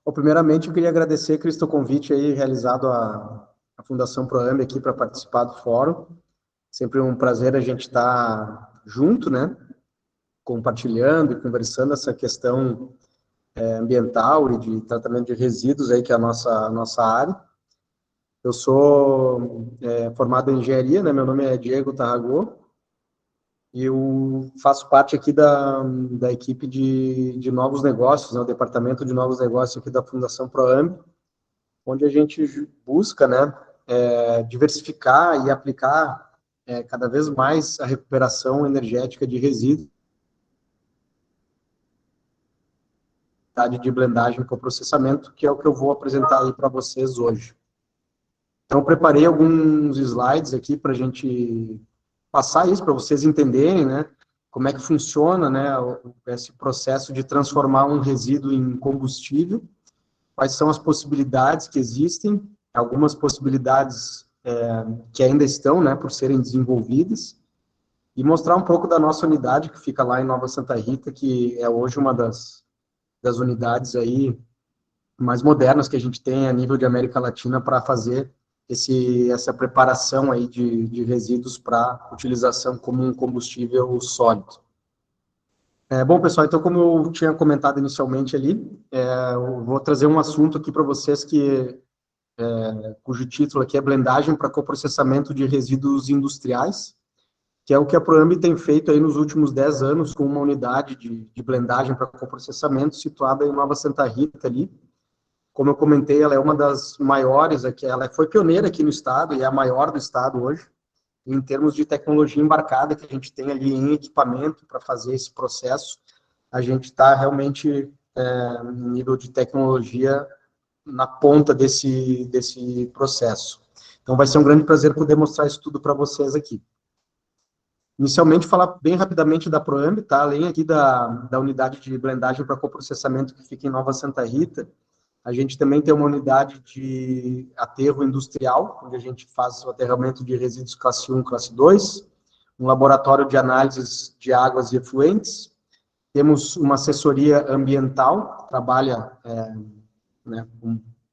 Bom, primeiramente, eu queria agradecer, Cristo, o convite aí realizado à Fundação Proamb aqui para participar do fórum. Sempre um prazer a gente estar junto, né? Compartilhando e conversando essa questão ambiental e de tratamento de resíduos aí, que é a nossa área. Eu sou formado em engenharia, né? Meu nome é Diego Tarragó e eu faço parte aqui da equipe de novos negócios, né? O departamento de novos negócios aqui da Fundação Proamb, onde a gente busca, né, diversificar e aplicar cada vez mais a recuperação energética de resíduos, de blendagem com processamento, que é o que eu vou apresentar aí para vocês hoje. Então, eu preparei alguns slides aqui para a gente passar isso, para vocês entenderem, né, como é que funciona, né, esse processo de transformar um resíduo em combustível, quais são as possibilidades que existem, algumas possibilidades que ainda estão, né, por serem desenvolvidas, e mostrar um pouco da nossa unidade, que fica lá em Nova Santa Rita, que é hoje uma das unidades aí mais modernas que a gente tem a nível de América Latina para fazer essa preparação aí de resíduos para utilização como um combustível sólido. Bom, pessoal, então, como eu tinha comentado inicialmente ali, eu vou trazer um assunto aqui para vocês cujo título aqui é Blendagem para Coprocessamento de Resíduos Industriais, que é o que a Proamb tem feito aí nos últimos 10 anos com uma unidade de blendagem para coprocessamento situada em Nova Santa Rita ali. Como eu comentei, ela é uma das maiores aqui, ela foi pioneira aqui no estado e é a maior do estado hoje, em termos de tecnologia embarcada que a gente tem ali em equipamento para fazer esse processo. A gente está realmente no nível de tecnologia na ponta desse processo. Então, vai ser um grande prazer poder mostrar isso tudo para vocês aqui. Inicialmente, falar bem rapidamente da Proamb, tá? Além aqui da unidade de blendagem para coprocessamento que fica em Nova Santa Rita, a gente também tem uma unidade de aterro industrial, onde a gente faz o aterramento de resíduos classe 1, classe 2, um laboratório de análises de águas e efluentes, temos uma assessoria ambiental, que trabalha né,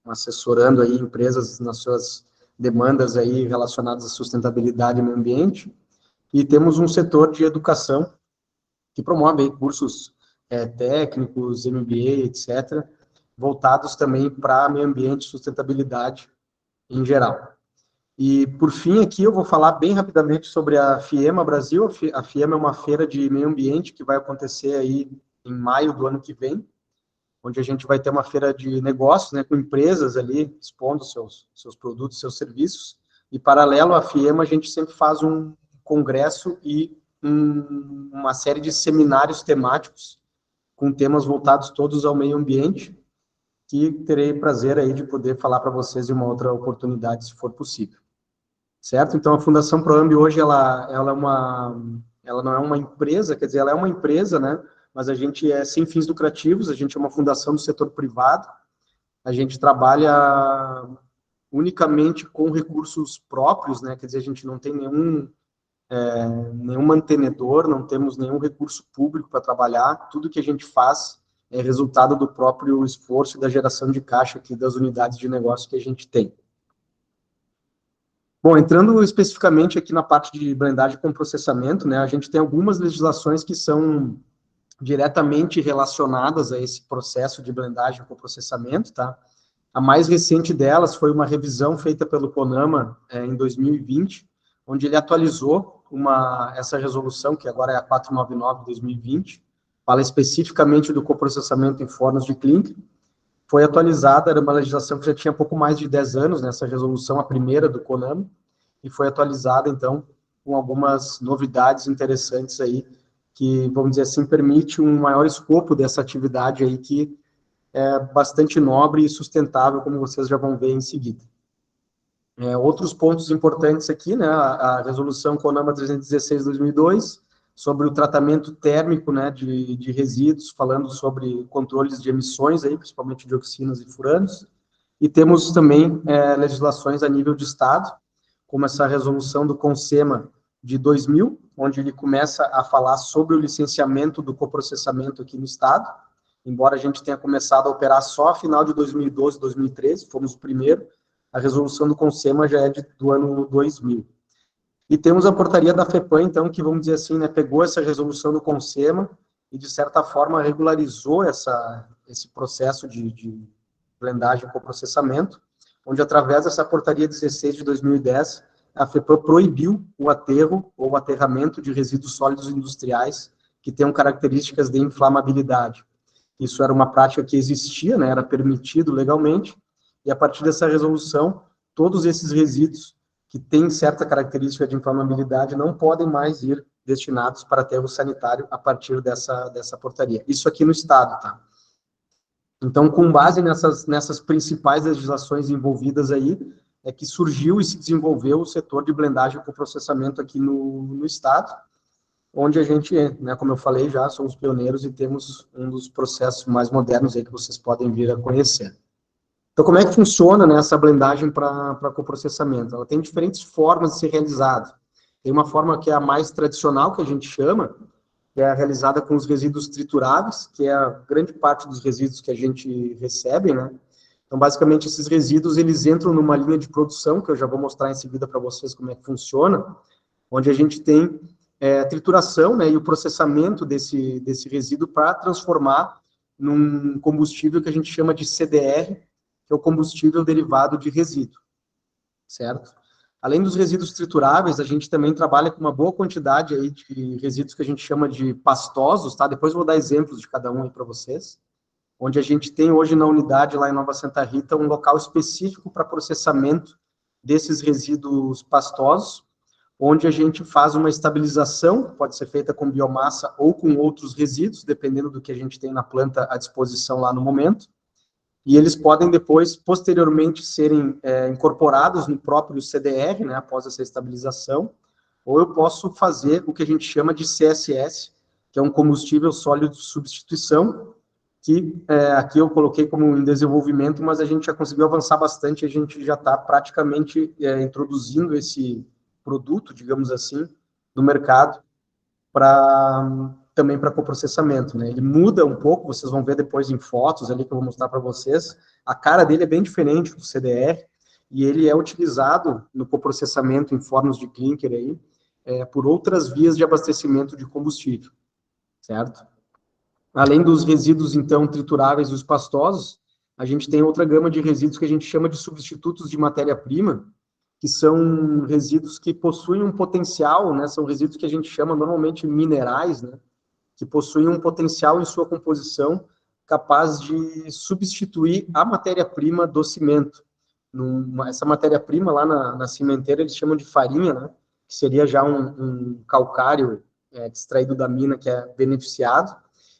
assessorando aí empresas nas suas demandas aí relacionadas à sustentabilidade e meio ambiente, e temos um setor de educação que promove aí cursos técnicos, MBA, etc., voltados também para meio ambiente e sustentabilidade em geral. E, por fim, aqui eu vou falar bem rapidamente sobre a FIEMA Brasil. A FIEMA é uma feira de meio ambiente que vai acontecer aí em maio do ano que vem, onde a gente vai ter uma feira de negócios, né, com empresas ali expondo seus produtos, seus serviços, e paralelo à FIEMA a gente sempre faz um congresso e uma série de seminários temáticos com temas voltados todos ao meio ambiente, que terei prazer aí de poder falar para vocês em uma outra oportunidade, se for possível. Certo? Então, a Fundação Proamb hoje, ela não é uma empresa, quer dizer, ela é uma empresa, né? Mas a gente é sem fins lucrativos, a gente é uma fundação do setor privado, a gente trabalha unicamente com recursos próprios, né? Quer dizer, a gente não tem nenhum mantenedor, não temos nenhum recurso público para trabalhar, tudo que a gente faz é resultado do próprio esforço e da geração de caixa aqui das unidades de negócio que a gente tem. Bom, entrando especificamente aqui na parte de blendagem com processamento, né, a gente tem algumas legislações que são diretamente relacionadas a esse processo de blendagem com processamento, tá? A mais recente delas foi uma revisão feita pelo CONAMA em 2020, onde ele atualizou essa resolução, que agora é a 499/2020, fala especificamente do coprocessamento em fornos de clinker. Foi atualizada, era uma legislação que já tinha pouco mais de 10 anos, nessa resolução, a primeira do CONAMA, e foi atualizada, então, com algumas novidades interessantes aí, que, vamos dizer assim, permite um maior escopo dessa atividade aí, que é bastante nobre e sustentável, como vocês já vão ver em seguida. Outros pontos importantes aqui, né, a resolução CONAMA 316/2002, sobre o tratamento térmico, né, de resíduos, falando sobre controles de emissões, aí, principalmente dioxinas e furanos, e temos também legislações a nível de Estado, como essa resolução do CONSEMA de 2000, onde ele começa a falar sobre o licenciamento do coprocessamento aqui no Estado, embora a gente tenha começado a operar só a final de 2012, 2013, fomos o primeiro, a resolução do CONSEMA já é do ano 2000. E temos a portaria da FEPAM, então, que, vamos dizer assim, né, pegou essa resolução do CONSEMA e, de certa forma, regularizou esse processo de blendagem com processamento, onde, através dessa portaria 16 de 2010, a FEPAM proibiu o aterro ou o aterramento de resíduos sólidos industriais que tenham características de inflamabilidade. Isso era uma prática que existia, né, era permitido legalmente, e a partir dessa resolução, todos esses resíduos que têm certa característica de inflamabilidade não podem mais ir destinados para aterro sanitário a partir dessa portaria. Isso aqui no estado, tá? Então, com base nessas principais legislações envolvidas aí, é que surgiu e se desenvolveu o setor de blendagem com processamento aqui no estado, onde a gente, né, como eu falei já, somos pioneiros e temos um dos processos mais modernos aí que vocês podem vir a conhecer. Então, como é que funciona, né, essa blendagem para coprocessamento? Ela tem diferentes formas de ser realizada. Tem uma forma que é a mais tradicional, que a gente chama, que é realizada com os resíduos trituráveis, que é a grande parte dos resíduos que a gente recebe, né? Então, basicamente, esses resíduos, eles entram numa linha de produção, que eu já vou mostrar em seguida para vocês como é que funciona, onde a gente tem a trituração, né, e o processamento desse resíduo para transformar num combustível que a gente chama de CDR, que é o combustível derivado de resíduo, certo? Além dos resíduos trituráveis, a gente também trabalha com uma boa quantidade aí de resíduos que a gente chama de pastosos, tá? Depois eu vou dar exemplos de cada um aí para vocês, onde a gente tem hoje na unidade lá em Nova Santa Rita um local específico para processamento desses resíduos pastosos, onde a gente faz uma estabilização, pode ser feita com biomassa ou com outros resíduos, dependendo do que a gente tem na planta à disposição lá no momento, e eles podem depois, posteriormente, serem incorporados no próprio CDR, né, após essa estabilização, ou eu posso fazer o que a gente chama de CSS, que é um combustível sólido de substituição, que aqui eu coloquei como em desenvolvimento, mas a gente já conseguiu avançar bastante, a gente já está praticamente introduzindo esse produto, digamos assim, no mercado, também para coprocessamento, né? Ele muda um pouco, vocês vão ver depois em fotos ali que eu vou mostrar para vocês. A cara dele é bem diferente do CDR e ele é utilizado no coprocessamento em fornos de clinker aí, por outras vias de abastecimento de combustível, certo? Além dos resíduos, então, trituráveis e os pastosos, a gente tem outra gama de resíduos que a gente chama de substitutos de matéria-prima, que são resíduos que possuem um potencial, né, são resíduos que a gente chama normalmente minerais, né, que possuem um potencial em sua composição capaz de substituir a matéria-prima do cimento. Essa matéria-prima lá na cimenteira eles chamam de farinha, né, que seria já um calcário extraído da mina que é beneficiado,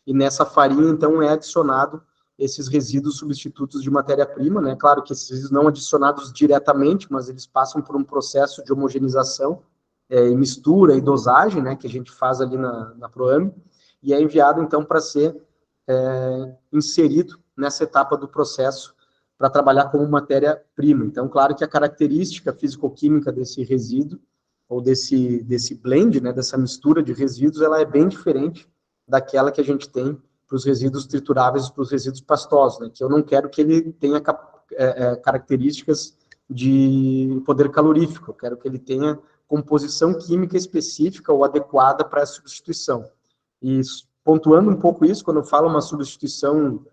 e nessa farinha, então, é adicionado esses resíduos substitutos de matéria-prima, né? Claro que esses resíduos não adicionados diretamente, mas eles passam por um processo de homogeneização e mistura e dosagem, né? Que a gente faz ali na Proame, e é enviado, então, para ser inserido nessa etapa do processo para trabalhar como matéria-prima. Então, claro que a característica físico-química desse resíduo, ou desse blend, né? Dessa mistura de resíduos, ela é bem diferente daquela que a gente tem para os resíduos trituráveis e para os resíduos pastosos, né? Que eu não quero que ele tenha características de poder calorífico, eu quero que ele tenha composição química específica ou adequada para a substituição. E pontuando um pouco isso, quando eu falo uma substituição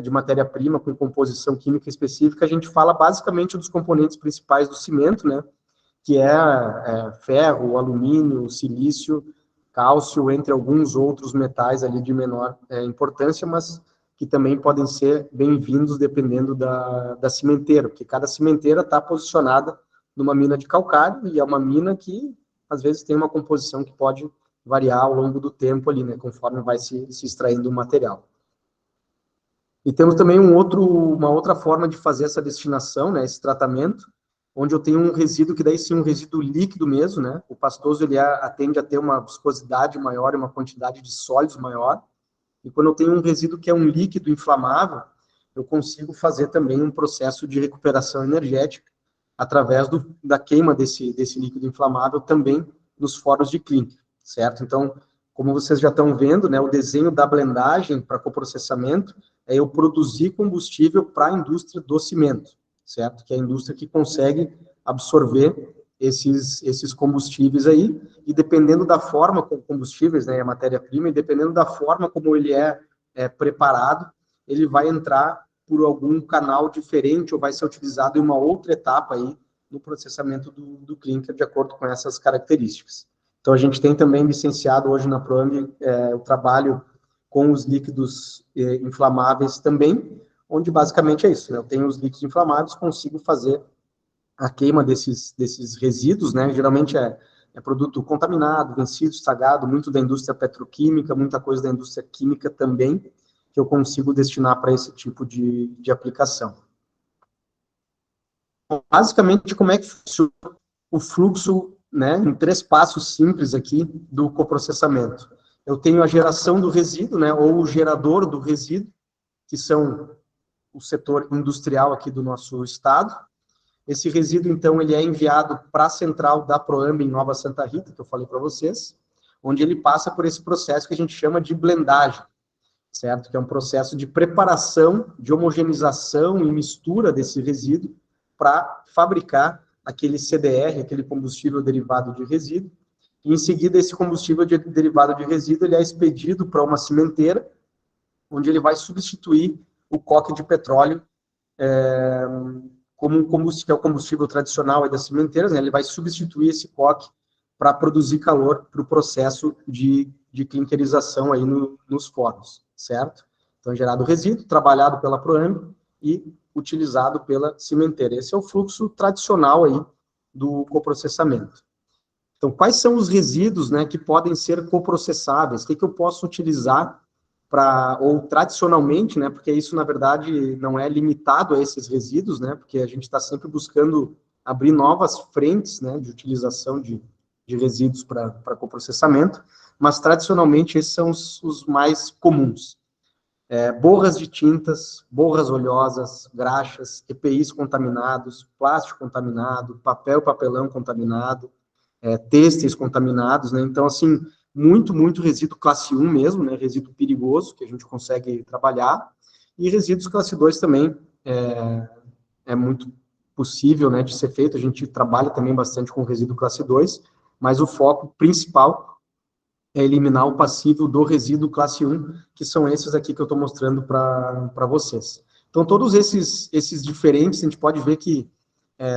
de matéria-prima com composição química específica, a gente fala basicamente dos componentes principais do cimento, né? Que é ferro, alumínio, silício, cálcio, entre alguns outros metais ali de menor importância, mas que também podem ser bem-vindos dependendo da cimenteira, porque cada cimenteira está posicionada numa mina de calcário, e é uma mina que, às vezes, tem uma composição que pode variar ao longo do tempo ali, né, conforme vai se extraindo o material. E temos também uma outra forma de fazer essa destinação, né, esse tratamento, onde eu tenho um resíduo que daí sim um resíduo líquido mesmo, né? O pastoso ele tende a ter uma viscosidade maior e uma quantidade de sólidos maior. E quando eu tenho um resíduo que é um líquido inflamável, eu consigo fazer também um processo de recuperação energética através da queima desse líquido inflamável também nos fornos de clinker, certo? Então, Como vocês já estão vendo, né, o desenho da blendagem para coprocessamento é eu produzir combustível para a indústria do cimento, certo? Que é a indústria que consegue absorver esses combustíveis aí, e dependendo da forma como combustíveis, né, a matéria-prima, e dependendo da forma como ele é preparado, ele vai entrar por algum canal diferente ou vai ser utilizado em uma outra etapa aí no processamento do clinker, de acordo com essas características. Então, a gente tem também licenciado hoje na Proambi o trabalho com os líquidos inflamáveis também, onde basicamente é isso, né? Eu tenho os líquidos inflamáveis, consigo fazer a queima desses resíduos, né? Geralmente é produto contaminado, vencido, estragado, muito da indústria petroquímica, muita coisa da indústria química também, que eu consigo destinar para esse tipo de aplicação. Basicamente, como é que funciona o fluxo, né, em 3 passos simples aqui do coprocessamento? Eu tenho a geração do resíduo, né, ou o gerador do resíduo, que são o setor industrial aqui do nosso estado. Esse resíduo, então, ele é enviado para a central da Proambi em Nova Santa Rita, que eu falei para vocês, onde ele passa por esse processo que a gente chama de blendagem, certo? Que é um processo de preparação, de homogeneização e mistura desse resíduo para fabricar aquele CDR, aquele combustível derivado de resíduo. E, em seguida, esse combustível derivado de resíduo ele é expedido para uma cimenteira, onde ele vai substituir o coque de petróleo como um combustível, que é o combustível tradicional aí das cimenteiras, né? Ele vai substituir esse coque para produzir calor para o processo de clinkerização aí nos fornos, certo? Então, é gerado resíduo, trabalhado pela Proambi e utilizado pela cimenteira. Esse é o fluxo tradicional aí do coprocessamento. Então, quais são os resíduos, né, que podem ser coprocessáveis? O que eu posso utilizar ou tradicionalmente, né, porque isso, na verdade, não é limitado a esses resíduos, né, porque a gente está sempre buscando abrir novas frentes, né, de utilização de resíduos para coprocessamento, mas, tradicionalmente, esses são os mais comuns. Borras de tintas, borras oleosas, graxas, EPIs contaminados, plástico contaminado, papelão contaminado, têxteis contaminados, né? Então, assim, muito resíduo classe 1 mesmo, né? Resíduo perigoso, que a gente consegue trabalhar, e resíduos classe 2 também é muito possível, né, de ser feito. A gente trabalha também bastante com resíduo classe 2, mas o foco principal é eliminar o passível do resíduo classe 1, que são esses aqui que eu estou mostrando para vocês. Então, todos esses diferentes, a gente pode ver que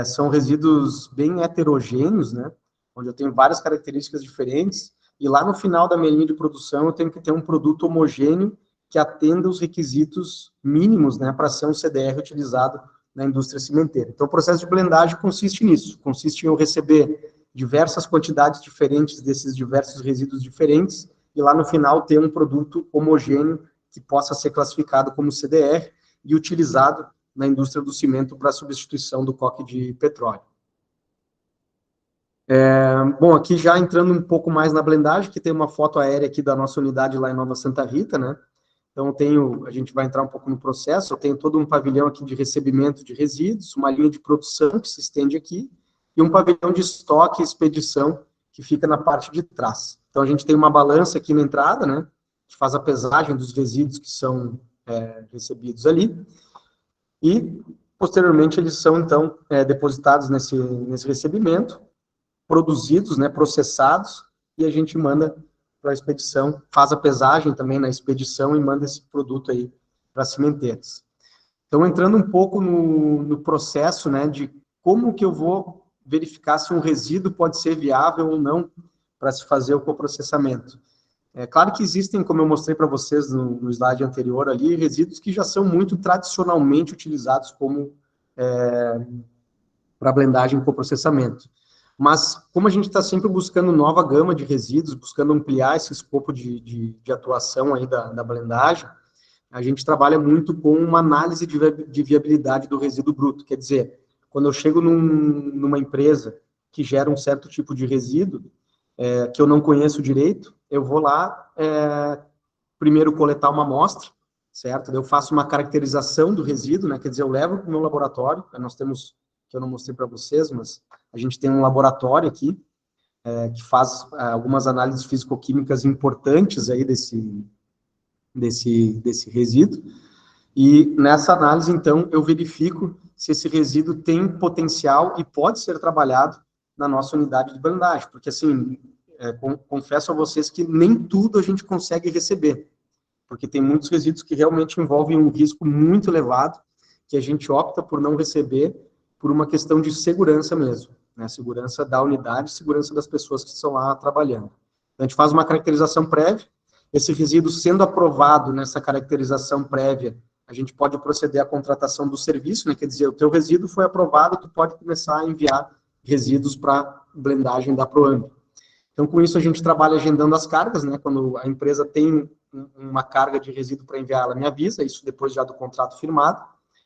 são resíduos bem heterogêneos, né, onde eu tenho várias características diferentes, e lá no final da minha linha de produção eu tenho que ter um produto homogêneo que atenda os requisitos mínimos, né, para ser um CDR utilizado na indústria cimenteira. Então, o processo de blendagem consiste nisso, consiste em eu receber diversas quantidades diferentes desses diversos resíduos diferentes, e lá no final ter um produto homogêneo que possa ser classificado como CDR e utilizado na indústria do cimento para substituição do coque de petróleo. Bom, aqui já entrando um pouco mais na blendagem, que tem uma foto aérea aqui da nossa unidade lá em Nova Santa Rita, né? Então, a gente vai entrar um pouco no processo, eu tenho todo um pavilhão aqui de recebimento de resíduos, uma linha de produção que se estende aqui, e um pavilhão de estoque e expedição que fica na parte de trás. Então, a gente tem uma balança aqui na entrada, né, que faz a pesagem dos resíduos que são recebidos ali, e, posteriormente, eles são, então, depositados nesse recebimento, produzidos, né, processados, e a gente manda para a expedição, faz a pesagem também na expedição e manda esse produto aí para as cimenteiras. Então, entrando um pouco no processo, né, de como que eu vou verificar se um resíduo pode ser viável ou não para se fazer o coprocessamento. É claro que existem, como eu mostrei para vocês no slide anterior ali, resíduos que já são muito tradicionalmente utilizados como para blendagem e coprocessamento. Mas, como a gente está sempre buscando nova gama de resíduos, buscando ampliar esse escopo de atuação aí da blendagem, a gente trabalha muito com uma análise de viabilidade do resíduo bruto. Quer dizer, quando eu chego numa empresa que gera um certo tipo de resíduo, que eu não conheço direito, eu vou lá, primeiro coletar uma amostra, certo? Eu faço uma caracterização do resíduo, né? Quer dizer, eu levo para o meu laboratório, nós temos, que eu não mostrei para vocês, mas a gente tem um laboratório aqui, que faz algumas análises físico-químicas importantes aí desse resíduo, e nessa análise, então, eu verifico se esse resíduo tem potencial e pode ser trabalhado na nossa unidade de blendagem, porque, assim, confesso a vocês que nem tudo a gente consegue receber, porque tem muitos resíduos que realmente envolvem um risco muito elevado, que a gente opta por não receber por uma questão de segurança mesmo, né? Segurança da unidade, segurança das pessoas que estão lá trabalhando. Então, a gente faz uma caracterização prévia, esse resíduo sendo aprovado nessa caracterização prévia, a gente pode proceder à contratação do serviço, né? Quer dizer, o teu resíduo foi aprovado, tu pode começar a enviar resíduos para blendagem da Proambi. Então, com isso, a gente trabalha agendando as cargas, né? Quando a empresa tem uma carga de resíduo para enviar, ela me avisa, isso depois já do contrato firmado,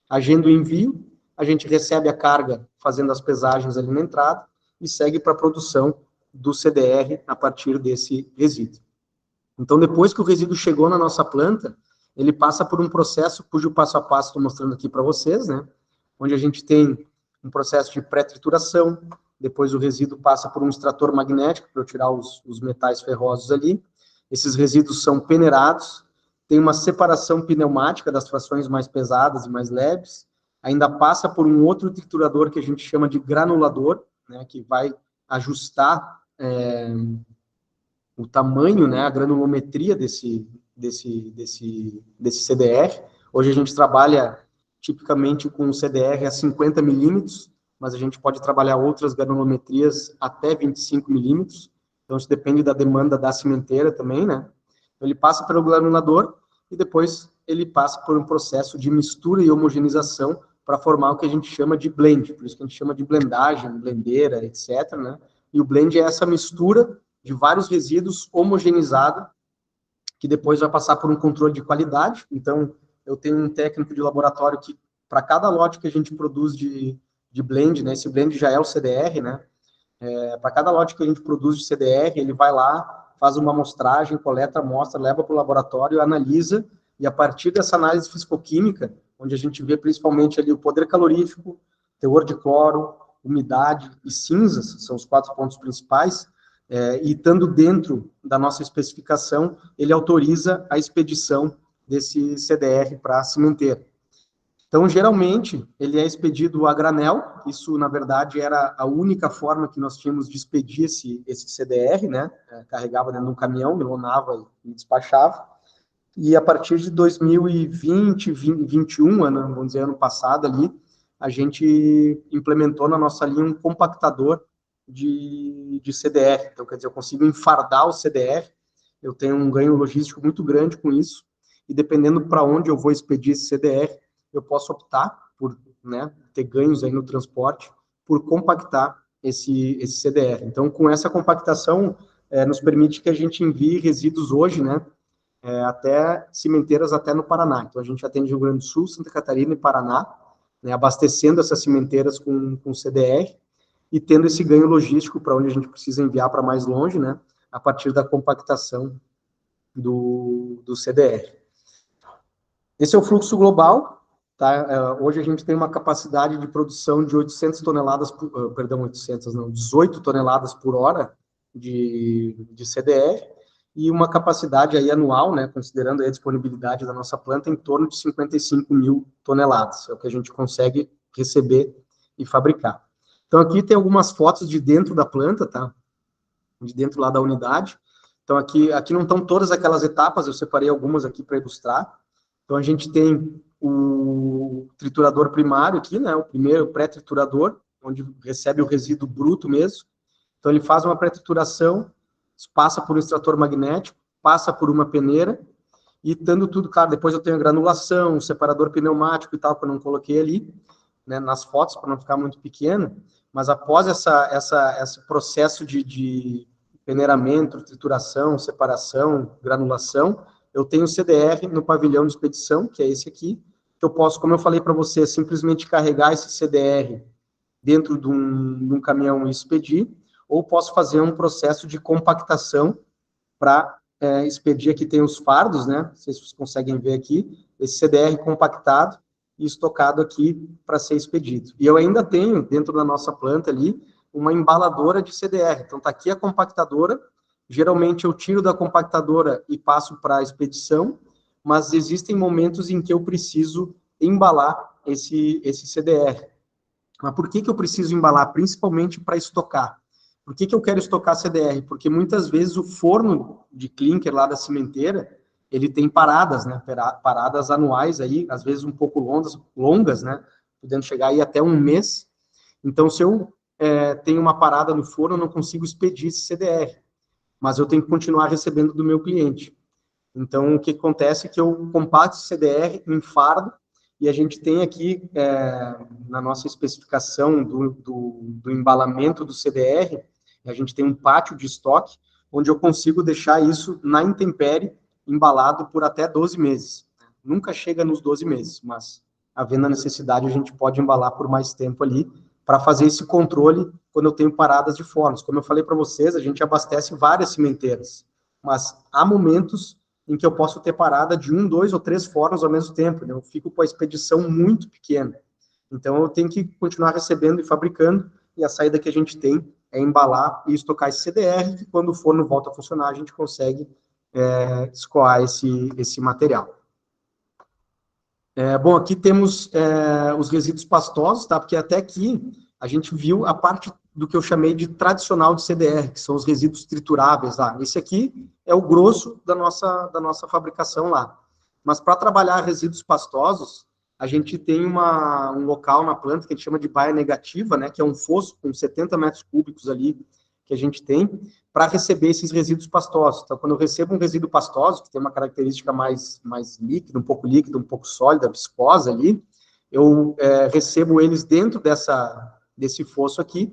agenda o envio, a gente recebe a carga fazendo as pesagens ali na entrada e segue para a produção do CDR a partir desse resíduo. Então, depois que o resíduo chegou na nossa planta, ele passa por um processo cujo passo a passo estou mostrando aqui para vocês, né? Onde a gente tem um processo de pré-trituração, depois o resíduo passa por um extrator magnético para eu tirar os metais ferrosos ali. Esses resíduos são peneirados, tem uma separação pneumática das frações mais pesadas e mais leves, ainda passa por um outro triturador que a gente chama de granulador, né, que vai ajustar o tamanho, né, a granulometria desse CDR. Hoje a gente trabalha tipicamente com um CDR a 50 milímetros, mas a gente pode trabalhar outras granulometrias até 25 milímetros, então isso depende da demanda da cimenteira também, né? Ele passa pelo granulador e depois ele passa por um processo de mistura e homogeneização para formar o que a gente chama de blend, por isso que a gente chama de blendagem, blendeira, etc., né? E o blend é essa mistura de vários resíduos homogeneizada, que depois vai passar por um controle de qualidade. Então, eu tenho um técnico de laboratório que, para cada lote que a gente produz de blend, né, esse blend já é o CDR, né, para cada lote que a gente produz de CDR, ele vai lá, faz uma amostragem, coleta a amostra, leva para o laboratório, analisa, e a partir dessa análise fisicoquímica, onde a gente vê principalmente ali o poder calorífico, teor de cloro, umidade e cinzas, são os 4 pontos principais, e estando dentro da nossa especificação, ele autoriza a expedição desse CDR para a cimenteira. Então, geralmente, ele é expedido a granel, isso, na verdade, era a única forma que nós tínhamos de expedir esse CDR, né? Carregava dentro de um caminhão, melonava e despachava. E a partir de 2020, 2021, vamos dizer, ano passado ali, a gente implementou na nossa linha um compactador de CDR. Então, quer dizer, eu consigo enfardar o CDR, eu tenho um ganho logístico muito grande com isso, e dependendo para onde eu vou expedir esse CDR, eu posso optar por, né, ter ganhos aí no transporte, por compactar esse CDR. Então, com essa compactação, nos permite que a gente envie resíduos hoje, né, até cimenteiras até no Paraná. Então, a gente atende Rio Grande do Sul, Santa Catarina e Paraná, né, abastecendo essas cimenteiras com CDR e tendo esse ganho logístico para onde a gente precisa enviar para mais longe, né, a partir da compactação do CDR. Esse é o fluxo global, tá? Hoje a gente tem uma capacidade de produção de 800 toneladas, 18 toneladas por hora de CDR, e uma capacidade aí anual, né, considerando aí a disponibilidade da nossa planta, em torno de 55 mil toneladas, é o que a gente consegue receber e fabricar. Então, aqui tem algumas fotos de dentro da planta, tá? De dentro lá da unidade. Então, aqui não estão todas aquelas etapas, eu separei algumas aqui para ilustrar. Então, a gente tem o triturador primário aqui, né? O primeiro pré-triturador, onde recebe o resíduo bruto mesmo. Então, ele faz uma pré-trituração, passa por um extrator magnético, passa por uma peneira, e estando tudo, claro, depois eu tenho a granulação, um separador pneumático e tal, que eu não coloquei ali, né, nas fotos, para não ficar muito pequeno, mas após esse processo de peneiramento, trituração, separação, granulação, eu tenho o CDR no pavilhão de expedição, que é esse aqui, que eu posso, como eu falei para você, simplesmente carregar esse CDR dentro de um caminhão e expedir, ou posso fazer um processo de compactação para expedir. Aqui tem os fardos, né? Não sei se vocês conseguem ver aqui, esse CDR compactado e estocado aqui para ser expedido. E eu ainda tenho, dentro da nossa planta ali, uma embaladora de CDR. Então, está aqui a compactadora. Geralmente, eu tiro da compactadora e passo para a expedição, mas existem momentos em que eu preciso embalar esse CDR. Mas por que eu preciso embalar? Principalmente para estocar. Por que eu quero estocar CDR? Porque muitas vezes o forno de clinker lá da cimenteira, ele tem paradas, né? Paradas anuais aí, às vezes um pouco longas, né? Podendo chegar aí até um mês. Então, se eu tenho uma parada no forno, eu não consigo expedir esse CDR. Mas eu tenho que continuar recebendo do meu cliente. Então, o que acontece é que eu compacto esse CDR em fardo, e a gente tem aqui, na nossa especificação do embalamento do CDR, a gente tem um pátio de estoque, onde eu consigo deixar isso na intempérie, embalado por até 12 meses. Nunca chega nos 12 meses, mas havendo a necessidade, a gente pode embalar por mais tempo ali, para fazer esse controle quando eu tenho paradas de fornos. Como eu falei para vocês, a gente abastece várias cimenteiras, mas há momentos em que eu posso ter parada de 1, 2 ou 3 fornos ao mesmo tempo, né? Eu fico com a expedição muito pequena. Então, eu tenho que continuar recebendo e fabricando, e a saída que a gente tem é embalar e estocar esse CDR, que quando o forno volta a funcionar, a gente consegue escoar esse material. Bom, aqui temos os resíduos pastosos, tá? Porque até aqui a gente viu a parte do que eu chamei de tradicional de CDR, que são os resíduos trituráveis lá. Esse aqui é o grosso da nossa fabricação lá. Mas para trabalhar resíduos pastosos, a gente tem um local na planta que a gente chama de baia negativa, né? Que é um fosso com 70 metros cúbicos ali que a gente tem para receber esses resíduos pastosos. Então, quando eu recebo um resíduo pastoso, que tem uma característica mais líquida, um pouco sólida, viscosa ali, eu recebo eles dentro desse fosso aqui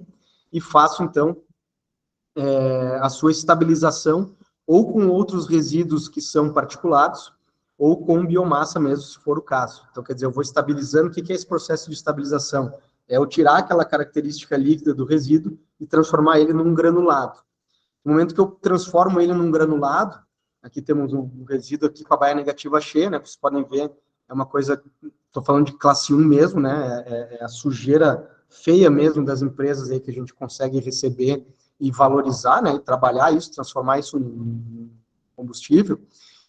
e faço, então, a sua estabilização ou com outros resíduos que são particulados ou com biomassa mesmo, se for o caso. Então, quer dizer, eu vou estabilizando. O que é esse processo de estabilização? É eu tirar aquela característica líquida do resíduo e transformar ele num granulado. No momento que eu transformo ele num granulado, aqui temos um resíduo aqui com a baia negativa cheia, né? Vocês podem ver, é uma coisa, estou falando de classe 1 mesmo, né? É a sujeira feia mesmo das empresas aí que a gente consegue receber e valorizar, né? E trabalhar isso, transformar isso em combustível.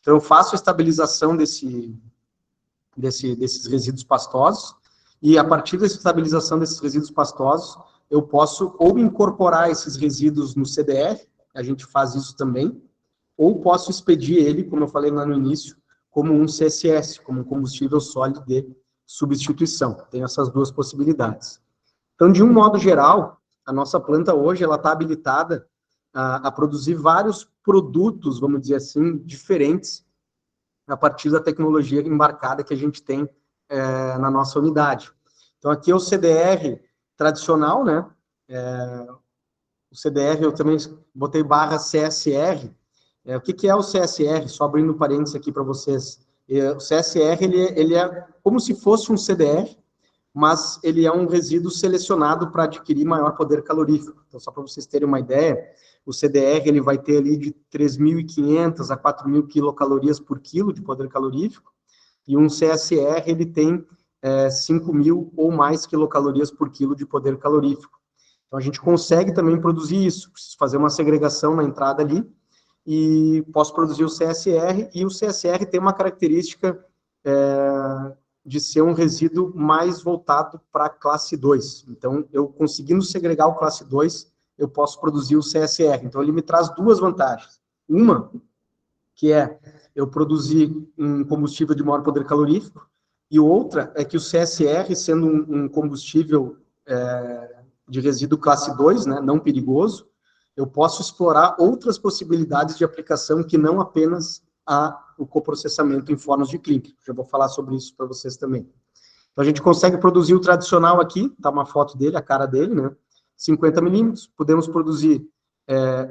Então, eu faço a estabilização desses resíduos pastosos, e a partir dessa estabilização desses resíduos pastosos, eu posso ou incorporar esses resíduos no CDR, a gente faz isso também, ou posso expedir ele, como eu falei lá no início, como um CSS, como um combustível sólido de substituição. Tem essas duas possibilidades. Então, de um modo geral, a nossa planta hoje ela está habilitada a produzir vários produtos, vamos dizer assim, diferentes, a partir da tecnologia embarcada que a gente tem na nossa unidade. Então, aqui é o CDR tradicional, né? O CDR, eu também botei barra CSR. O que é o CSR? Só abrindo parênteses aqui para vocês. O CSR, ele é como se fosse um CDR, mas ele é um resíduo selecionado para adquirir maior poder calorífico. Então, só para vocês terem uma ideia, o CDR ele vai ter ali de 3.500 a 4.000 quilocalorias por quilo de poder calorífico, e um CSR ele tem 5.000 ou mais quilocalorias por quilo de poder calorífico. Então, a gente consegue também produzir isso. Preciso fazer uma segregação na entrada ali, e posso produzir o CSR, e o CSR tem uma característica de ser um resíduo mais voltado para a classe 2. Então, eu conseguindo segregar o classe 2, eu posso produzir o CSR. Então, ele me traz duas vantagens. Uma, que é eu produzir um combustível de maior poder calorífico, e outra é que o CSR, sendo um combustível de resíduo classe 2, né, não perigoso, eu posso explorar outras possibilidades de aplicação que não apenas o coprocessamento em fornos de clinker. Já vou falar sobre isso para vocês também. Então, a gente consegue produzir o tradicional aqui, tá uma foto dele, a cara dele, né? 50 milímetros. Podemos produzir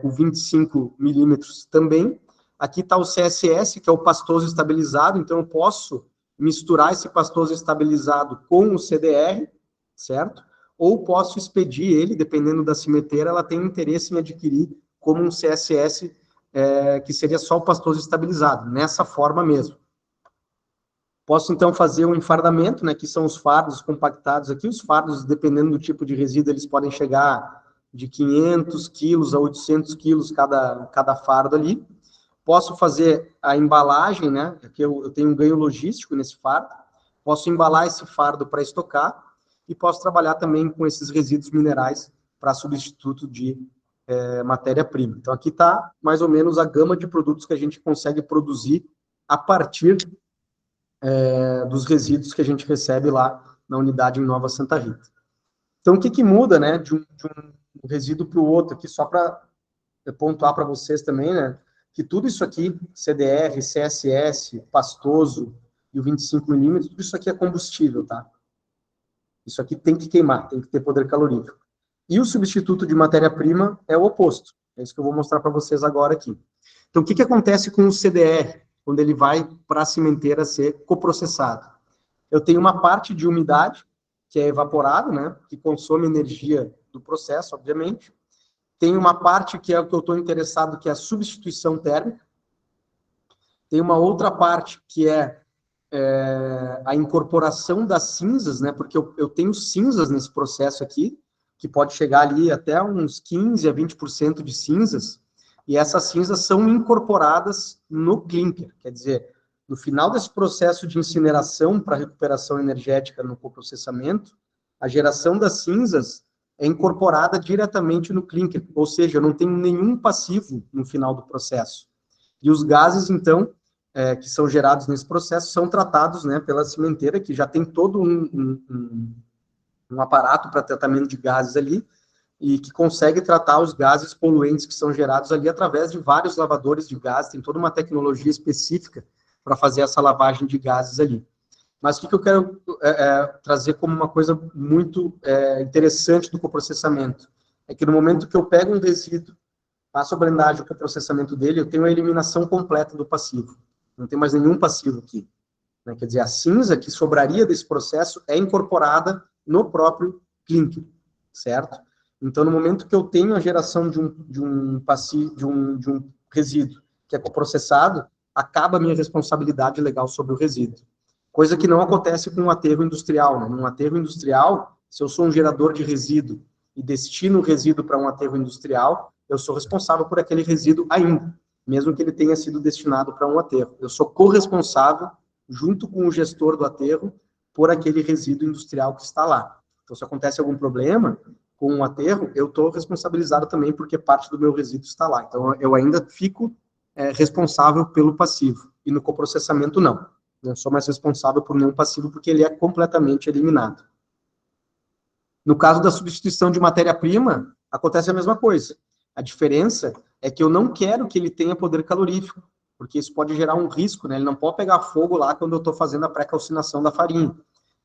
o 25 milímetros também. Aqui está o CSS, que é o pastoso estabilizado. Então, eu posso misturar esse pastoso estabilizado com o CDR, certo? Ou posso expedir ele, dependendo da cimenteira, ela tem interesse em adquirir como um CSS, que seria só o pastoso estabilizado, nessa forma mesmo. Posso, então, fazer um enfardamento, né, que são os fardos compactados aqui. Os fardos, dependendo do tipo de resíduo, eles podem chegar de 500 quilos a 800 quilos cada fardo ali. Posso fazer a embalagem, né? Aqui eu tenho um ganho logístico nesse fardo. Posso embalar esse fardo para estocar e posso trabalhar também com esses resíduos minerais para substituto de matéria-prima. Então, aqui está mais ou menos a gama de produtos que a gente consegue produzir a partir dos resíduos que a gente recebe lá na unidade em Nova Santa Rita. Então, o que muda, né, de um resíduo para o outro, aqui só para pontuar para vocês também, né, que tudo isso aqui, CDR, CSS, pastoso e o 25 milímetros, tudo isso aqui é combustível, tá? Isso aqui tem que queimar, tem que ter poder calorífico. E o substituto de matéria-prima é o oposto. É isso que eu vou mostrar para vocês agora aqui. Então, o que acontece com o CDR, quando ele vai para a cimenteira ser coprocessado? Eu tenho uma parte de umidade, que é evaporado, né, que consome energia do processo, obviamente. Tem uma parte que é o que eu estou interessado, que é a substituição térmica. Tem uma outra parte que é a incorporação das cinzas, né, porque eu tenho cinzas nesse processo aqui, que pode chegar ali até uns 15% a 20% de cinzas, e essas cinzas são incorporadas no clinker, quer dizer, no final desse processo de incineração para recuperação energética no coprocessamento, a geração das cinzas é incorporada diretamente no clinker, ou seja, eu não tenho nenhum passivo no final do processo. E os gases, então, que são gerados nesse processo, são tratados, né, pela cimenteira, que já tem todo um aparato para tratamento de gases ali, e que consegue tratar os gases poluentes que são gerados ali através de vários lavadores de gases, tem toda uma tecnologia específica para fazer essa lavagem de gases ali. Mas o que eu quero trazer como uma coisa muito interessante do coprocessamento é que no momento que eu pego um resíduo, faço a blendagem para o processamento dele, eu tenho a eliminação completa do passivo. Não tem mais nenhum passivo aqui. Né? Quer dizer, a cinza que sobraria desse processo é incorporada no próprio clinker, certo? Então, no momento que eu tenho a geração de um resíduo que é coprocessado, acaba a minha responsabilidade legal sobre o resíduo. Coisa que não acontece com um aterro industrial. Né? Num aterro industrial, se eu sou um gerador de resíduo e destino o resíduo para um aterro industrial, eu sou responsável por aquele resíduo ainda, mesmo que ele tenha sido destinado para um aterro. Eu sou corresponsável, junto com o gestor do aterro, por aquele resíduo industrial que está lá. Então, se acontece algum problema com um aterro, eu estou responsabilizado também porque parte do meu resíduo está lá. Então, eu ainda fico responsável pelo passivo. E no coprocessamento, não. Não sou mais responsável por nenhum passivo porque ele é completamente eliminado. No caso da substituição de matéria-prima, acontece a mesma coisa. A diferença é que eu não quero que ele tenha poder calorífico, porque isso pode gerar um risco, né? Ele não pode pegar fogo lá quando eu estou fazendo a pré-calcinação da farinha.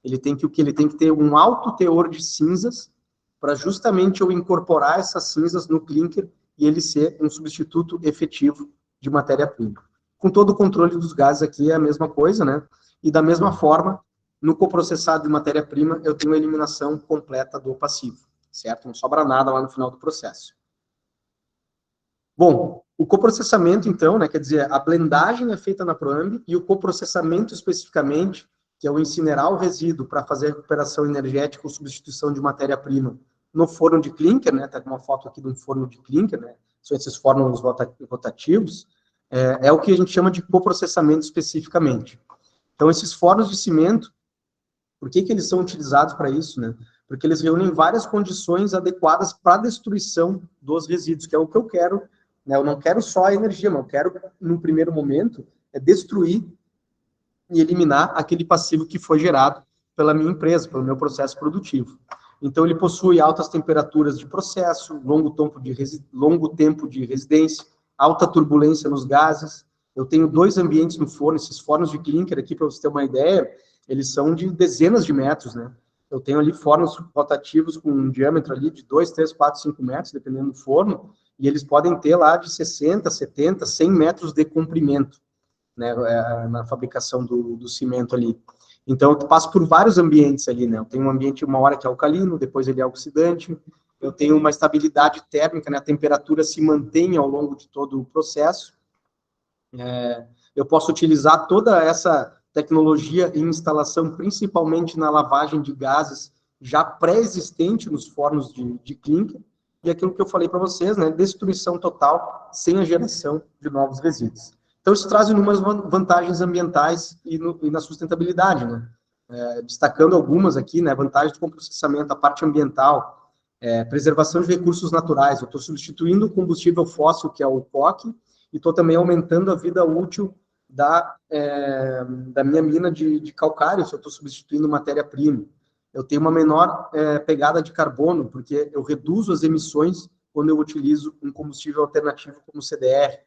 Ele tem que ter um alto teor de cinzas para justamente eu incorporar essas cinzas no clinker e ele ser um substituto efetivo de matéria-prima. Com todo o controle dos gases aqui é a mesma coisa, né? E da mesma forma, no coprocessado de matéria-prima, eu tenho a eliminação completa do passivo, certo? Não sobra nada lá no final do processo. Bom, o coprocessamento, então, né, quer dizer, a blendagem é feita na Proambi e o coprocessamento especificamente, que é o incinerar o resíduo para fazer a recuperação energética ou substituição de matéria-prima no forno de clinker, né, tá com uma foto aqui de um forno de clinker, né, são esses fornos rotativos, é o que a gente chama de coprocessamento especificamente. Então, esses fornos de cimento, por que eles são utilizados para isso, né? Porque eles reúnem várias condições adequadas para a destruição dos resíduos, que é o que eu quero, né? Eu não quero só a energia, mas eu quero, no primeiro momento, destruir e eliminar aquele passivo que foi gerado pela minha empresa, pelo meu processo produtivo. Então, ele possui altas temperaturas de processo, longo tempo de residência, alta turbulência nos gases. Eu tenho 2 ambientes no forno, esses fornos de clinker aqui, para você ter uma ideia, eles são de dezenas de metros, né? Eu tenho ali fornos rotativos com um diâmetro ali de 2, 3, 4, 5 metros, dependendo do forno, e eles podem ter lá de 60, 70, 100 metros de comprimento, né, na fabricação do cimento ali. Então, eu passo por vários ambientes ali, né? Eu tenho um ambiente, uma hora que é alcalino, depois ele é oxidante, eu tenho uma estabilidade térmica, né? A temperatura se mantém ao longo de todo o processo. Eu posso utilizar toda essa tecnologia em instalação, principalmente na lavagem de gases já pré-existente nos fornos de clinker. e aquilo que eu falei para vocês, né, destruição total sem a geração de novos resíduos. Então, isso traz inúmeras vantagens ambientais e na sustentabilidade, né? Destacando algumas aqui, né, vantagens do processamento, a parte ambiental, preservação de recursos naturais. Eu estou substituindo o combustível fóssil, que é o coque, e estou também aumentando a vida útil da minha mina de calcário, se eu estou substituindo matéria-prima. Eu tenho uma menor pegada de carbono, porque eu reduzo as emissões quando eu utilizo um combustível alternativo como o CDR.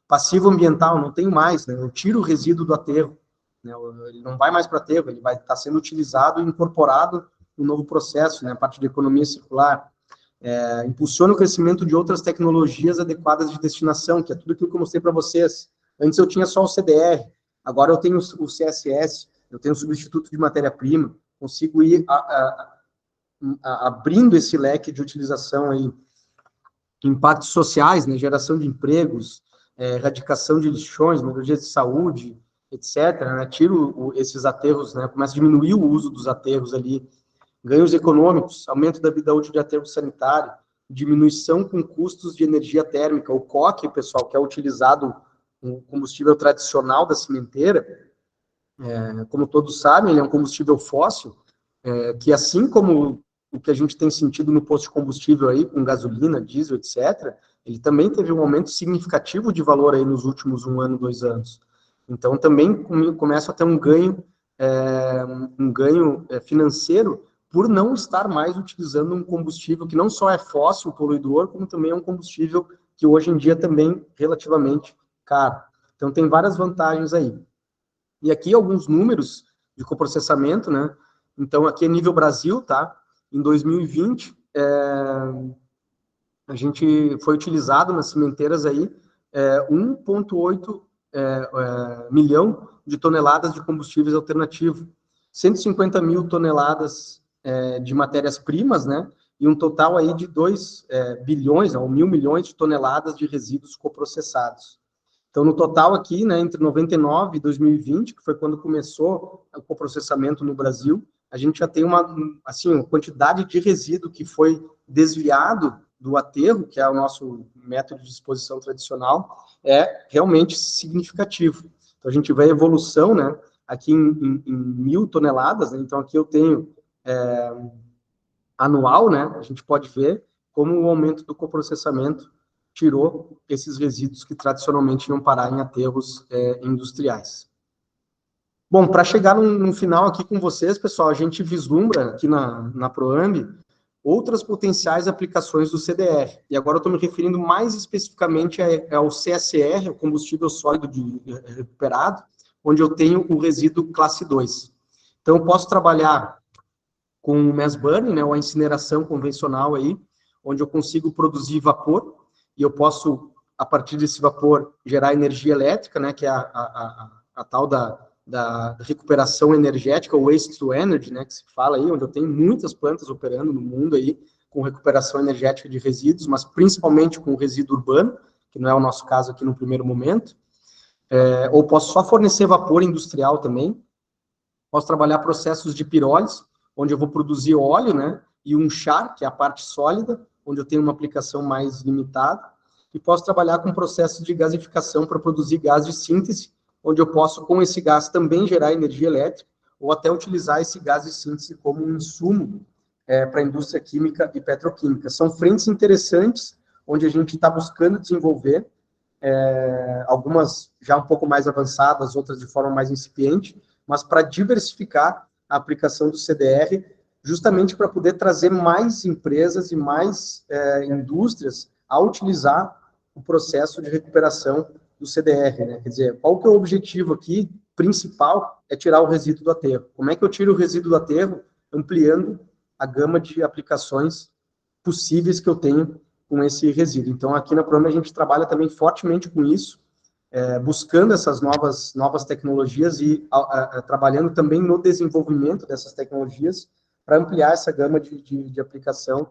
Passivo ambiental, não tenho mais, né? Eu tiro o resíduo do aterro, né? Ele não vai mais para aterro, ele vai estar sendo utilizado e incorporado no novo processo, né? A parte de economia circular. Impulsiona o crescimento de outras tecnologias adequadas de destinação, que é tudo aquilo que eu mostrei para vocês. Antes eu tinha só o CDR, agora eu tenho o CSS, eu tenho o substituto de matéria-prima, consigo ir abrindo esse leque de utilização aí, impactos sociais, né, geração de empregos, erradicação de lixões, melhoria de saúde, etc. Né, tiro esses aterros, né, começa a diminuir o uso dos aterros ali, ganhos econômicos, aumento da vida útil de aterro sanitário, diminuição com custos de energia térmica. O coque, pessoal, que é utilizado um combustível tradicional da cimenteira, como todos sabem, ele é um combustível fóssil, que assim como o que a gente tem sentido no posto de combustível aí, com gasolina, diesel, etc., ele também teve um aumento significativo de valor aí nos últimos 1 ano, 2 anos. Então, também começa a ter um ganho financeiro por não estar mais utilizando um combustível que não só é fóssil, poluidor, como também é um combustível que hoje em dia também relativamente caro. Então, tem várias vantagens aí. E aqui alguns números de coprocessamento, né? Então, aqui é nível Brasil, tá? Em 2020, a gente foi utilizado nas cimenteiras aí 1,8 milhão de toneladas de combustíveis alternativos, 150 mil toneladas de matérias-primas, né? E um total aí de 2 bilhões, ou 1.000 milhões de toneladas de resíduos coprocessados. Então, no total aqui, né, entre 99 e 2020, que foi quando começou o coprocessamento no Brasil, a gente já tem uma quantidade de resíduo que foi desviado do aterro, que é o nosso método de disposição tradicional, é realmente significativo. Então, a gente vê a evolução, né, aqui em 1.000 toneladas, né, então aqui eu tenho anual, né, a gente pode ver como o aumento do coprocessamento tirou esses resíduos que tradicionalmente iam parar em aterros industriais. Bom, para chegar no final aqui com vocês, pessoal, a gente vislumbra aqui na Proambi outras potenciais aplicações do CDR. E agora eu estou me referindo mais especificamente ao CSR, o combustível sólido recuperado, onde eu tenho o resíduo classe 2. Então, eu posso trabalhar com o mass burning, né, ou a incineração convencional aí, onde eu consigo produzir vapor, e eu posso, a partir desse vapor, gerar energia elétrica, né, que é a tal da recuperação energética, o waste to energy, né, que se fala aí, onde eu tenho muitas plantas operando no mundo aí, com recuperação energética de resíduos, mas principalmente com resíduo urbano, que não é o nosso caso aqui no primeiro momento. Ou posso só fornecer vapor industrial também. Posso trabalhar processos de pirólise, onde eu vou produzir óleo, né, e um char, que é a parte sólida, onde eu tenho uma aplicação mais limitada, e posso trabalhar com processos de gasificação para produzir gás de síntese, onde eu posso, com esse gás, também gerar energia elétrica, ou até utilizar esse gás de síntese como um insumo para a indústria química e petroquímica. São frentes interessantes, onde a gente está buscando desenvolver, algumas já um pouco mais avançadas, outras de forma mais incipiente, mas para diversificar a aplicação do CDR, justamente para poder trazer mais empresas e mais indústrias a utilizar o processo de recuperação do CDR, né? Quer dizer, qual que é o objetivo aqui principal? É tirar o resíduo do aterro. Como é que eu tiro o resíduo do aterro? Ampliando a gama de aplicações possíveis que eu tenho com esse resíduo. Então, aqui na Proambi a gente trabalha também fortemente com isso, buscando essas novas tecnologias e trabalhando também no desenvolvimento dessas tecnologias para ampliar essa gama de aplicação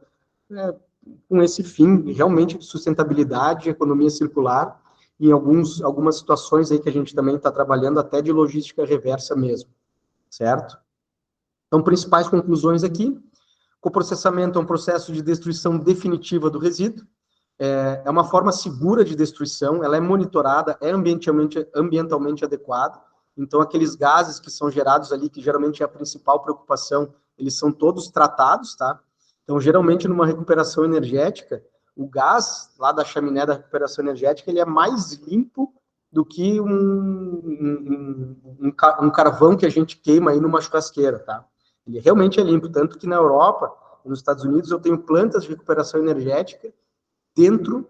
com esse fim realmente de sustentabilidade, economia circular, e em algumas situações aí que a gente também está trabalhando até de logística reversa mesmo, certo? Então, principais conclusões aqui: Coprocessamento é um processo de destruição definitiva do resíduo, é uma forma segura de destruição, ela é monitorada, é ambientalmente adequada, então aqueles gases que são gerados ali, que geralmente é a principal preocupação, eles são todos tratados, tá? Então, geralmente, numa recuperação energética, o gás lá da chaminé da recuperação energética, ele é mais limpo do que um carvão que a gente queima aí numa churrasqueira, tá? Ele realmente é limpo, tanto que na Europa, nos Estados Unidos, eu tenho plantas de recuperação energética dentro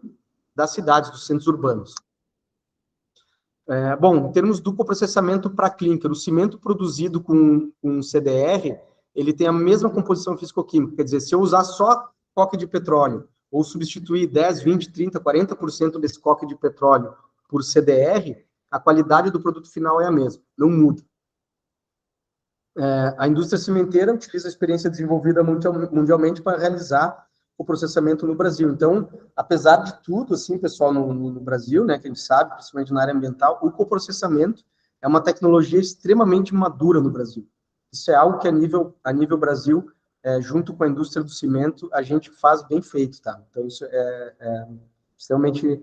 das cidades, dos centros urbanos. Bom, em termos do coprocessamento para clínica, o cimento produzido com CDR, ele tem a mesma composição físico-química, quer dizer, se eu usar só coque de petróleo, ou substituir 10, 20, 30, 40% desse coque de petróleo por CDR, a qualidade do produto final é a mesma, não muda. A indústria cimenteira utiliza a experiência desenvolvida mundialmente para realizar o processamento no Brasil. Então, apesar de tudo, assim, pessoal, no Brasil, né, que a gente sabe, principalmente na área ambiental, o coprocessamento é uma tecnologia extremamente madura no Brasil. Isso é algo que a nível Brasil, junto com a indústria do cimento, a gente faz bem feito, tá? Então, isso é extremamente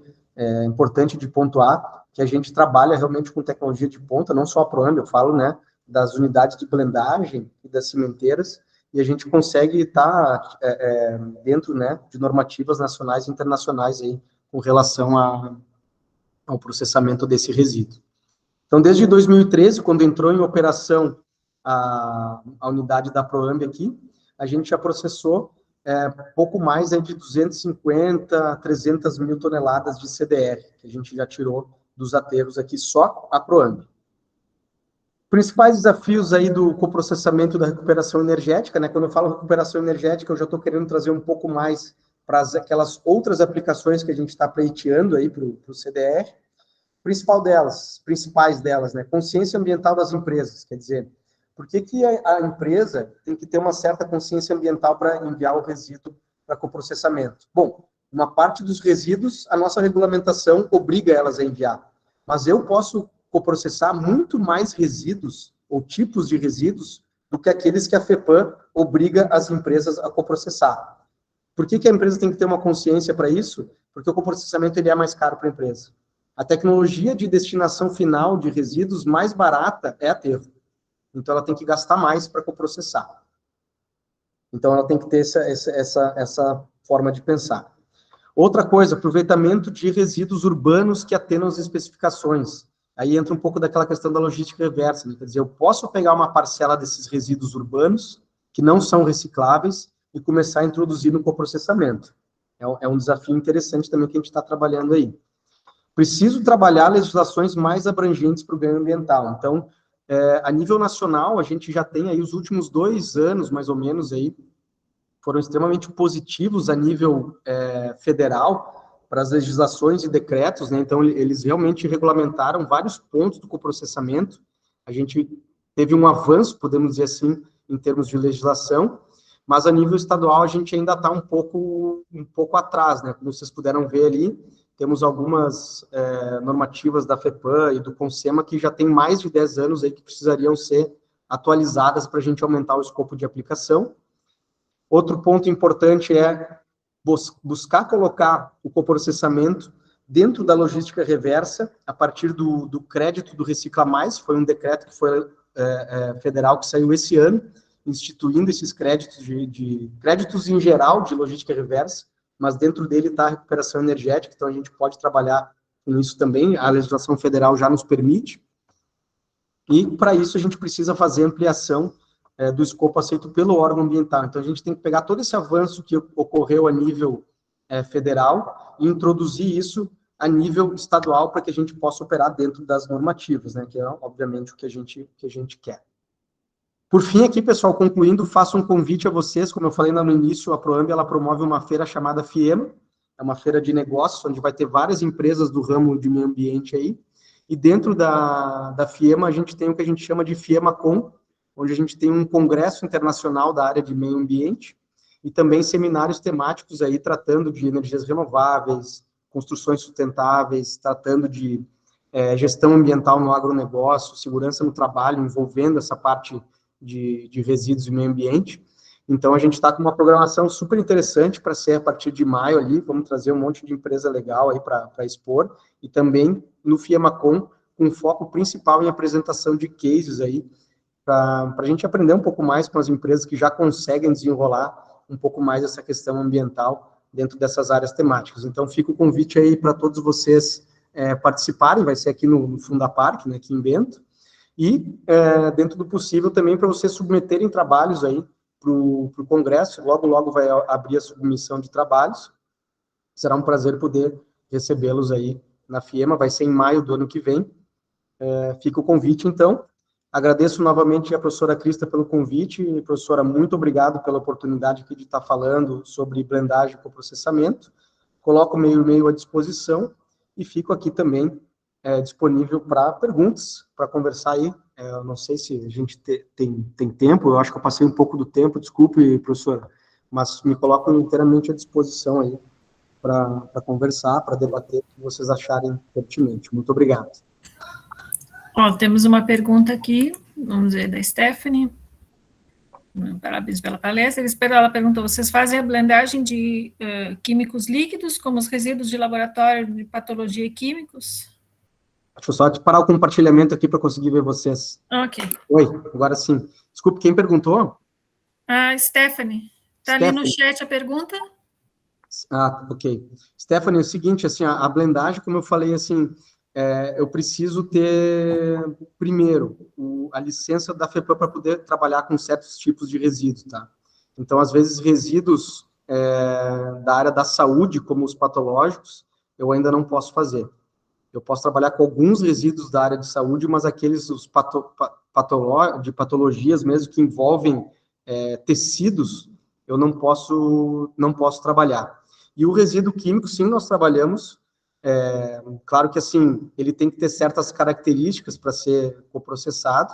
importante de pontuar, que a gente trabalha realmente com tecnologia de ponta, não só a Proambi, eu falo, né, das unidades de blendagem e das cimenteiras, e a gente consegue estar dentro, né, de normativas nacionais e internacionais aí, com relação ao processamento desse resíduo. Então, desde 2013, quando entrou em operação a unidade da Proambi aqui, a gente já processou pouco mais aí de 250 a 300 mil toneladas de CDR, que a gente já tirou dos aterros aqui, só a Proambi. Principais desafios aí do coprocessamento da recuperação energética, né? Quando eu falo recuperação energética, eu já estou querendo trazer um pouco mais para aquelas outras aplicações que a gente está pleiteando aí para o CDR. Principais delas, né? Consciência ambiental das empresas, quer dizer, por que a empresa tem que ter uma certa consciência ambiental para enviar o resíduo para coprocessamento? Bom, uma parte dos resíduos, a nossa regulamentação obriga elas a enviar, mas eu posso coprocessar muito mais resíduos ou tipos de resíduos do que aqueles que a FEPAM obriga as empresas a coprocessar. Por que a empresa tem que ter uma consciência para isso? Porque o coprocessamento ele é mais caro para a empresa. A tecnologia de destinação final de resíduos mais barata é aterro. Então, ela tem que gastar mais para coprocessar. Então, ela tem que ter essa forma de pensar. Outra coisa, aproveitamento de resíduos urbanos que atendam às especificações. Aí entra um pouco daquela questão da logística reversa, né? Quer dizer, eu posso pegar uma parcela desses resíduos urbanos, que não são recicláveis, e começar a introduzir no coprocessamento. É um desafio interessante também que a gente está trabalhando aí. Preciso trabalhar legislações mais abrangentes para o ganho ambiental. Então, a nível nacional, a gente já tem aí os últimos 2 anos, mais ou menos, aí, foram extremamente positivos a nível federal para as legislações e decretos, né? Então, eles realmente regulamentaram vários pontos do coprocessamento. A gente teve um avanço, podemos dizer assim, em termos de legislação, mas a nível estadual a gente ainda está um pouco atrás, né? Como vocês puderam ver ali, temos algumas normativas da FEPAM e do CONSEMA que já tem mais de 10 anos aí que precisariam ser atualizadas para a gente aumentar o escopo de aplicação. Outro ponto importante é buscar colocar o coprocessamento dentro da logística reversa, a partir do crédito do Recicla Mais, foi um decreto que foi federal que saiu esse ano, instituindo esses créditos créditos em geral de logística reversa, mas dentro dele está a recuperação energética, então a gente pode trabalhar com isso também, a legislação federal já nos permite, e para isso a gente precisa fazer ampliação do escopo aceito pelo órgão ambiental. Então a gente tem que pegar todo esse avanço que ocorreu a nível federal e introduzir isso a nível estadual para que a gente possa operar dentro das normativas, né, que é obviamente o que a gente quer. Por fim, aqui, pessoal, concluindo, faço um convite a vocês, como eu falei lá no início, a Proambi, ela promove uma feira chamada FIEMA, é uma feira de negócios, onde vai ter várias empresas do ramo de meio ambiente aí, e dentro da FIEMA a gente tem o que a gente chama de FIEMA-Com, onde a gente tem um congresso internacional da área de meio ambiente, e também seminários temáticos aí, tratando de energias renováveis, construções sustentáveis, tratando de gestão ambiental no agronegócio, segurança no trabalho, envolvendo essa parte de resíduos e meio ambiente. Então, a gente está com uma programação super interessante para ser a partir de maio ali, vamos trazer um monte de empresa legal aí para expor, e também no FIEMACOM, com foco principal em apresentação de cases aí, para a gente aprender um pouco mais com as empresas que já conseguem desenrolar um pouco mais essa questão ambiental dentro dessas áreas temáticas. Então, fica o convite aí para todos vocês participarem, vai ser aqui no Fundapark, né, aqui em Bento, e, dentro do possível, também para vocês submeterem trabalhos aí para o Congresso, logo vai abrir a submissão de trabalhos, será um prazer poder recebê-los aí na FIEMA, vai ser em maio do ano que vem, fica o convite, então. Agradeço novamente a professora Crista pelo convite. Professora, muito obrigado pela oportunidade aqui de estar falando sobre blendagem e coprocessamento. Coloco o meu e-mail à disposição e fico aqui também disponível para perguntas, para conversar aí. Eu não sei se a gente tem tempo, eu acho que eu passei um pouco do tempo, desculpe, professora, mas me coloco inteiramente à disposição aí para conversar, para debater o que vocês acharem pertinente. Muito obrigado. Ó, temos uma pergunta aqui, vamos ver, da Stephanie. Parabéns pela palestra. Ela perguntou: vocês fazem a blendagem de químicos líquidos, como os resíduos de laboratório de patologia e químicos? Deixa eu só parar o compartilhamento aqui para conseguir ver vocês. Ok. Oi, agora sim. Desculpe, quem perguntou? A Stephanie. Está ali no chat a pergunta? Ah, ok. Stephanie, é o seguinte, assim, a blendagem, como eu falei, assim, eu preciso ter, primeiro, a licença da FEPAM para poder trabalhar com certos tipos de resíduos, tá? Então, às vezes, resíduos da área da saúde, como os patológicos, eu ainda não posso fazer. Eu posso trabalhar com alguns resíduos da área de saúde, mas aqueles de patologias mesmo que envolvem tecidos, eu não posso trabalhar. E o resíduo químico, sim, nós trabalhamos. Claro que, assim, ele tem que ter certas características para ser coprocessado,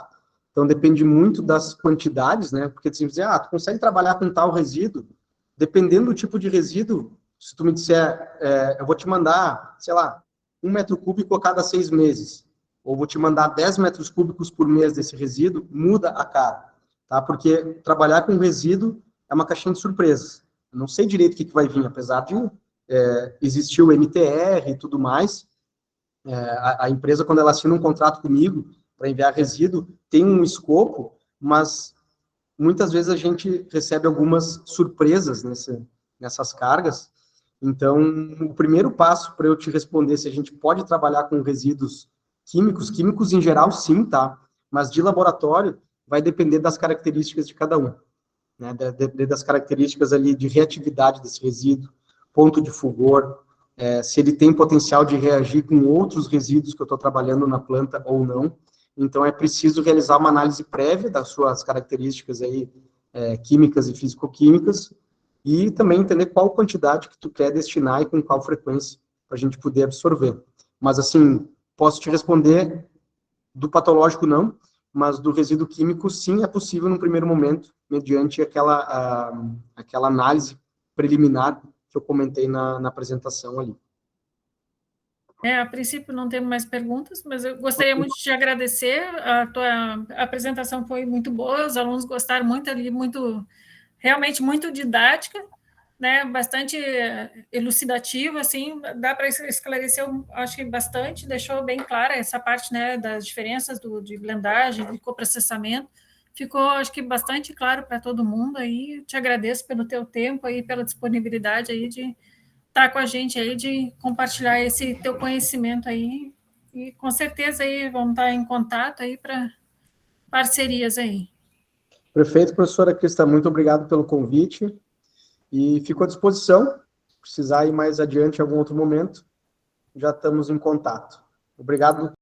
então depende muito das quantidades, né? Porque se você dizer, tu consegue trabalhar com tal resíduo, dependendo do tipo de resíduo, se tu me disser, eu vou te mandar, sei lá, 1 metro cúbico a cada 6 meses, ou vou te mandar 10 metros cúbicos por mês desse resíduo, muda a cara, tá? Porque trabalhar com resíduo é uma caixinha de surpresas. Eu não sei direito o que vai vir, apesar de existir o MTR e tudo mais. A empresa, quando ela assina um contrato comigo para enviar resíduo, tem um escopo, mas muitas vezes a gente recebe algumas surpresas nessas cargas. Então, o primeiro passo para eu te responder se a gente pode trabalhar com resíduos químicos em geral, sim, tá? Mas de laboratório, vai depender das características de cada um, né? Depender das características ali de reatividade desse resíduo, ponto de fulgor, se ele tem potencial de reagir com outros resíduos que eu estou trabalhando na planta ou não. Então, é preciso realizar uma análise prévia das suas características aí, químicas e físico-químicas, e também entender qual quantidade que tu quer destinar e com qual frequência, para a gente poder absorver. Mas, assim, posso te responder, do patológico não, mas do resíduo químico, sim, é possível no primeiro momento, mediante aquela análise preliminar que eu comentei na apresentação ali. A princípio não temos mais perguntas, mas eu gostaria muito de te agradecer, a tua apresentação foi muito boa, os alunos gostaram muito ali, realmente muito didática, né, bastante elucidativa, assim, dá para esclarecer, acho que bastante, deixou bem clara essa parte, né, das diferenças de blendagem, de coprocessamento, ficou, acho que, bastante claro para todo mundo, aí, te agradeço pelo teu tempo aí, pela disponibilidade aí de estar com a gente aí, de compartilhar esse teu conhecimento aí, e com certeza aí vamos estar em contato aí para parcerias aí. Perfeito, professora Crista, muito obrigado pelo convite, e fico à disposição, precisar ir mais adiante em algum outro momento, já estamos em contato. Obrigado